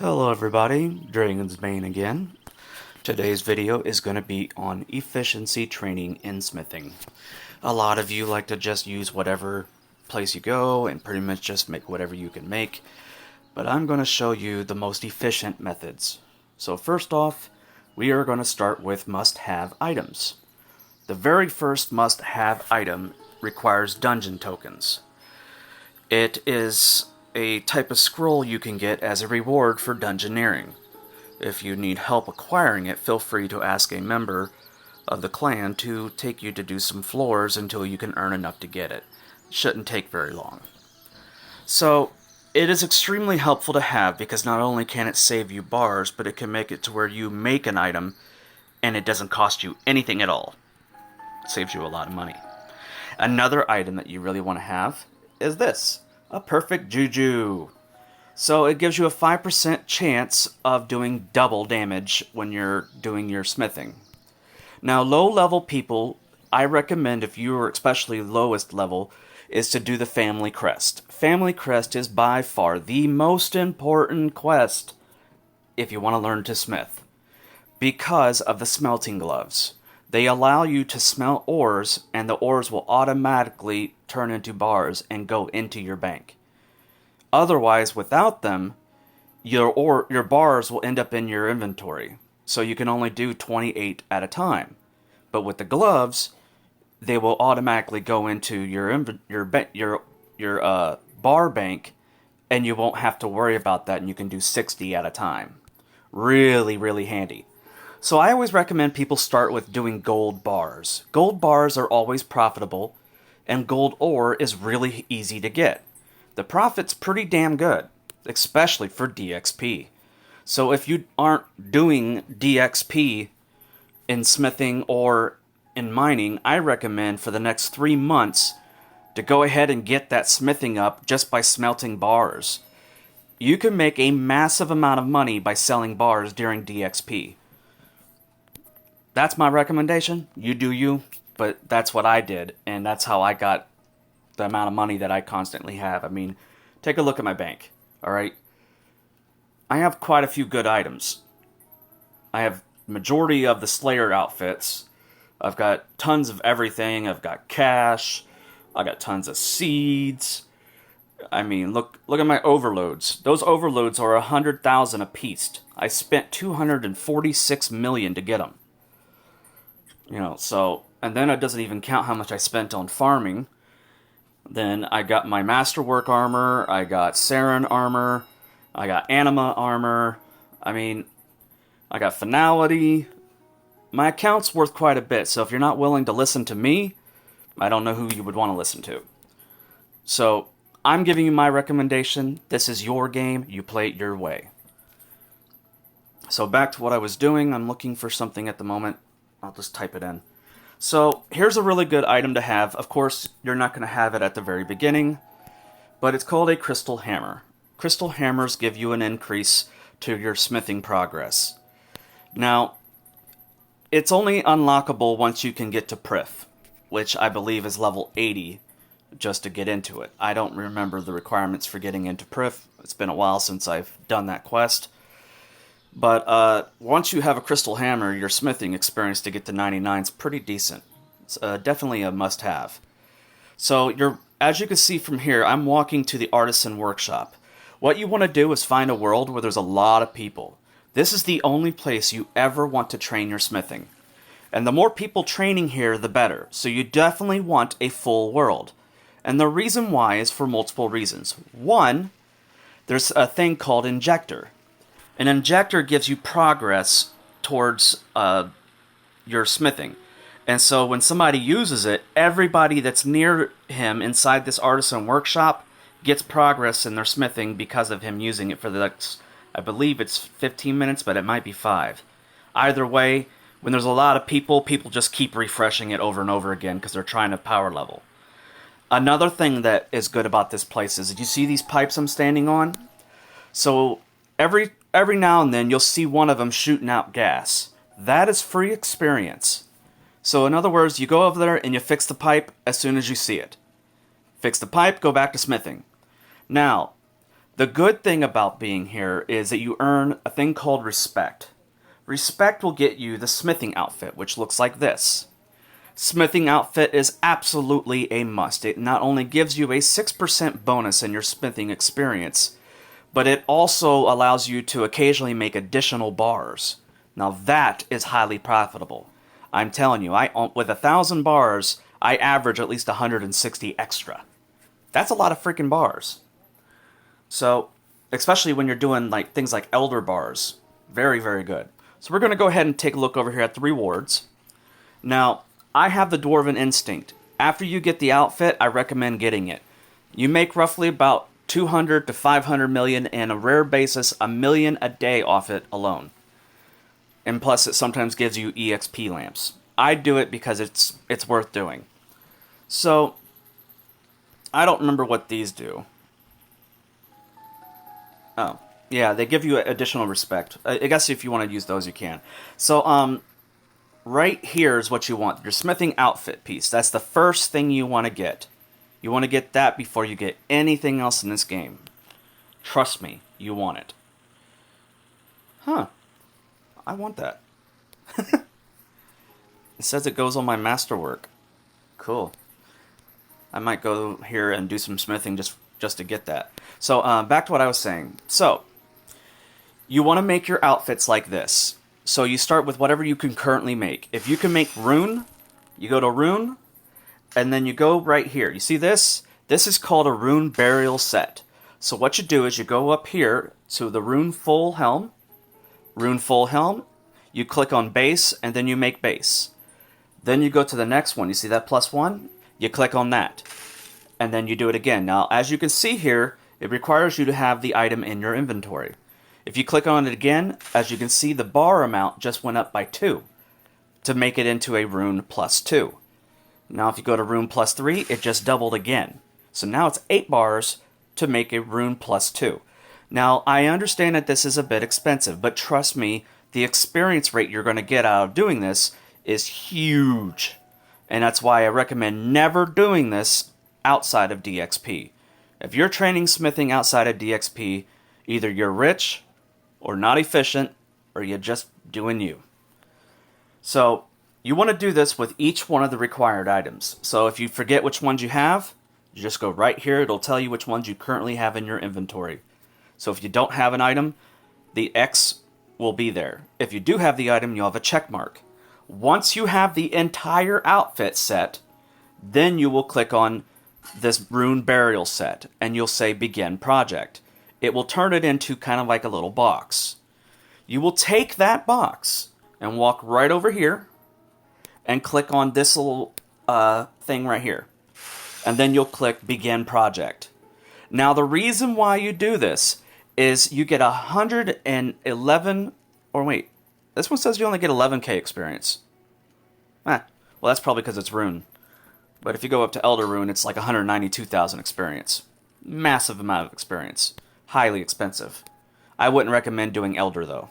Hello everybody, Dragon's Bane again. Today's video is going to be on efficiency training in smithing. A lot of you like to just use whatever place you go and pretty much just make whatever you can make, but I'm going to show you the most efficient methods. So first off, we are going to start with must-have items. The very first must-have item requires dungeon tokens. It is a type of scroll you can get as a reward for dungeoneering. If you need help acquiring it, feel free to ask a member of the clan to take you to do some floors until you can earn enough to get it. It shouldn't take very long. So, it is extremely helpful to have because not only can it save you bars, but it can make it to where you make an item and it doesn't cost you anything at all. It saves you a lot of money. Another item that you really want to have is this. A perfect juju. So it gives you a 5% chance of doing double damage when you're doing your smithing. Now, low-level people, I recommend if you are especially lowest level, is to do the family crest. Family crest is by far the most important quest if you want to learn to smith, because of the smelting gloves. They allow you to smelt ores, and the ores will automatically turn into bars and go into your bank. Otherwise, without them, your bars will end up in your inventory. So you can only do 28 at a time. But with the gloves, they will automatically go into your bar bank, and you won't have to worry about that, and you can do 60 at a time. Really, really handy. So I always recommend people start with doing gold bars. Gold bars are always profitable, and gold ore is really easy to get. The profit's pretty damn good, especially for DXP. So if you aren't doing DXP in smithing or in mining, I recommend for the next 3 months to go ahead and get that smithing up just by smelting bars. You can make a massive amount of money by selling bars during DXP. That's my recommendation. You do you, but that's what I did, and that's how I got the amount of money that I constantly have. I mean, take a look at my bank, alright? I have quite a few good items. I have majority of the Slayer outfits. I've got tons of everything. I've got cash. I got tons of seeds. I mean, look at my overloads. Those overloads are 100,000 a piece. I spent 246 million to get them. So, and then it doesn't even count how much I spent on farming. Then I got my Masterwork armor, I got Saren armor, I got Anima armor, I got Finality. My account's worth quite a bit, so if you're not willing to listen to me, I don't know who you would want to listen to. So, I'm giving you my recommendation. This is your game, you play it your way. So back to what I was doing, I'm looking for something at the moment. I'll just type it in. So, here's a really good item to have. Of course, you're not going to have it at the very beginning, but it's called a crystal hammer. Crystal hammers give you an increase to your smithing progress. Now, it's only unlockable once you can get to Prif, which I believe is level 80 just to get into it. I don't remember the requirements for getting into Prif. It's been a while since I've done that quest. But once you have a crystal hammer, your smithing experience to get to 99 is pretty decent. It's definitely a must-have. So as you can see from here, I'm walking to the Artisan Workshop. What you want to do is find a world where there's a lot of people. This is the only place you ever want to train your smithing. And the more people training here, the better. So you definitely want a full world. And the reason why is for multiple reasons. One, there's a thing called Injector. An injector gives you progress towards your smithing. And so when somebody uses it, everybody that's near him inside this Artisan Workshop gets progress in their smithing because of him using it for the next, I believe it's 15 minutes, but it might be 5. Either way, when there's a lot of people just keep refreshing it over and over again because they're trying to power level. Another thing that is good about this place is, you see these pipes I'm standing on? So every now and then you'll see one of them shooting out gas. That is free experience. So in other words, you go over there and you fix the pipe as soon as you see it. Fix the pipe, go back to smithing. Now, The good thing about being here is that you earn a thing called respect. Respect will get you the smithing outfit, which looks like this. Smithing outfit is absolutely a must. It not only gives you a 6% bonus in your smithing experience, but it also allows you to occasionally make additional bars. Now that is highly profitable. I'm telling you, with 1,000 bars, I average at least 160 extra. That's a lot of freaking bars. So, especially when you're doing like things like elder bars, very, very good. So we're going to go ahead and take a look over here at the rewards. Now, I have the Dwarven Instinct. After you get the outfit, I recommend getting it. You make roughly about 200 to 500 million, and a rare basis, 1 million a day off it alone. And plus, it sometimes gives you EXP lamps. I do it because it's worth doing. So, I don't remember what these do. Oh, yeah, they give you additional respect. I guess if you want to use those, you can. So, right here is what you want. Your smithing outfit piece. That's the first thing you want to get. You want to get that before you get anything else in this game. Trust me, you want it. Huh. I want that. It says it goes on my masterwork. Cool. I might go here and do some smithing just to get that. So, back to what I was saying. So, you want to make your outfits like this. So you start with whatever you can currently make. If you can make rune, you go to rune, and then you go right here. You see this? This is called a rune burial set. So what you do is you go up here to the rune full helm, you click on base, and then you make base. Then you go to the next one. You see that +1? You click on that. And then you do it again. Now, as you can see here, it requires you to have the item in your inventory. If you click on it again, as you can see, the bar amount just went up by 2 to make it into a rune +2. Now, if you go to rune +3, it just doubled again. So now it's 8 bars to make a rune +2. Now, I understand that this is a bit expensive, but trust me, the experience rate you're going to get out of doing this is huge. And that's why I recommend never doing this outside of DXP. If you're training smithing outside of DXP, either you're rich, or not efficient, or you're just doing you. So, you want to do this with each one of the required items. So if you forget which ones you have, you just go right here, it'll tell you which ones you currently have in your inventory. So if you don't have an item, the X will be there. If you do have the item, you'll have a check mark. Once you have the entire outfit set, then you will click on this rune burial set, and you'll say begin project. It will turn it into kind of like a little box. You will take that box and walk right over here and click on this little thing right here. And then you'll click begin project. Now the reason why you do this is you get 111, or wait, this one says you only get 11k experience. Well, that's probably because it's rune. But if you go up to Elder Rune, it's like 192,000 experience. Massive amount of experience. Highly expensive. I wouldn't recommend doing Elder, though.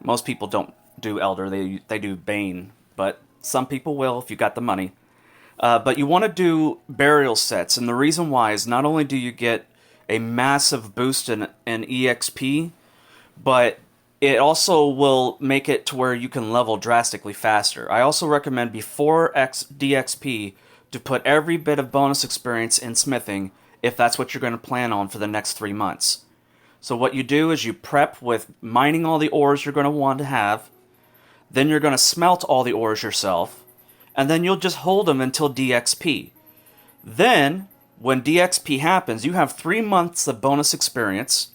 Most people don't do Elder, they do Bane. But some people will if you got the money. But you want to do burial sets, and the reason why is not only do you get a massive boost in EXP, but it also will make it to where you can level drastically faster. I also recommend before DXP to put every bit of bonus experience in smithing if that's what you're going to plan on for the next 3 months. So what you do is you prep with mining all the ores you're going to want to have, then you're going to smelt all the ores yourself, and then you'll just hold them until DXP. Then, when DXP happens, you have 3 months of bonus experience,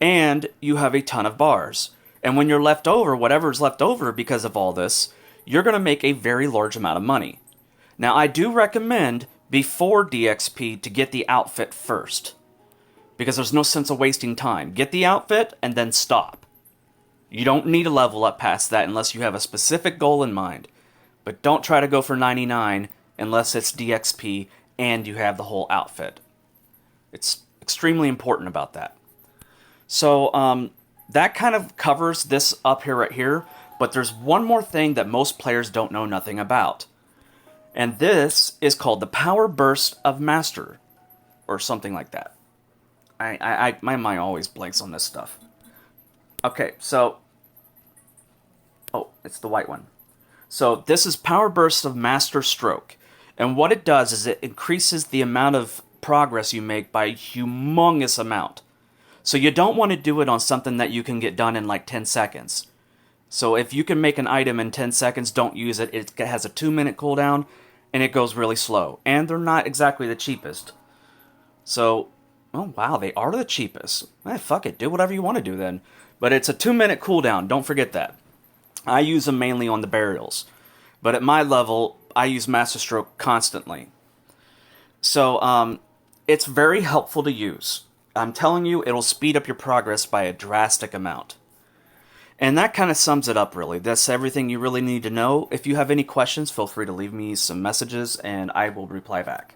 and you have a ton of bars. And when you're left over, whatever's left over because of all this, you're going to make a very large amount of money. Now, I do recommend before DXP to get the outfit first, because there's no sense of wasting time. Get the outfit and then stop. You don't need to level up past that unless you have a specific goal in mind. But don't try to go for 99 unless it's DXP and you have the whole outfit. It's extremely important about that. So that kind of covers this up here right here, but there's one more thing that most players don't know nothing about. And this is called the Power Burst of Master, or something like that. My mind always blanks on this stuff. Okay, so... Oh, it's the white one. So this is Power Burst of Master Stroke. And what it does is it increases the amount of progress you make by a humongous amount. So you don't want to do it on something that you can get done in like 10 seconds. So if you can make an item in 10 seconds, don't use it. It has a 2-minute cooldown, and it goes really slow. And they're not exactly the cheapest. So, oh wow, they are the cheapest. Fuck it, do whatever you want to do then. But it's a 2-minute cooldown, don't forget that. I use them mainly on the burials. But at my level, I use Master Stroke constantly. So, it's very helpful to use. I'm telling you, it'll speed up your progress by a drastic amount. And that kind of sums it up, really. That's everything you really need to know. If you have any questions, feel free to leave me some messages, and I will reply back.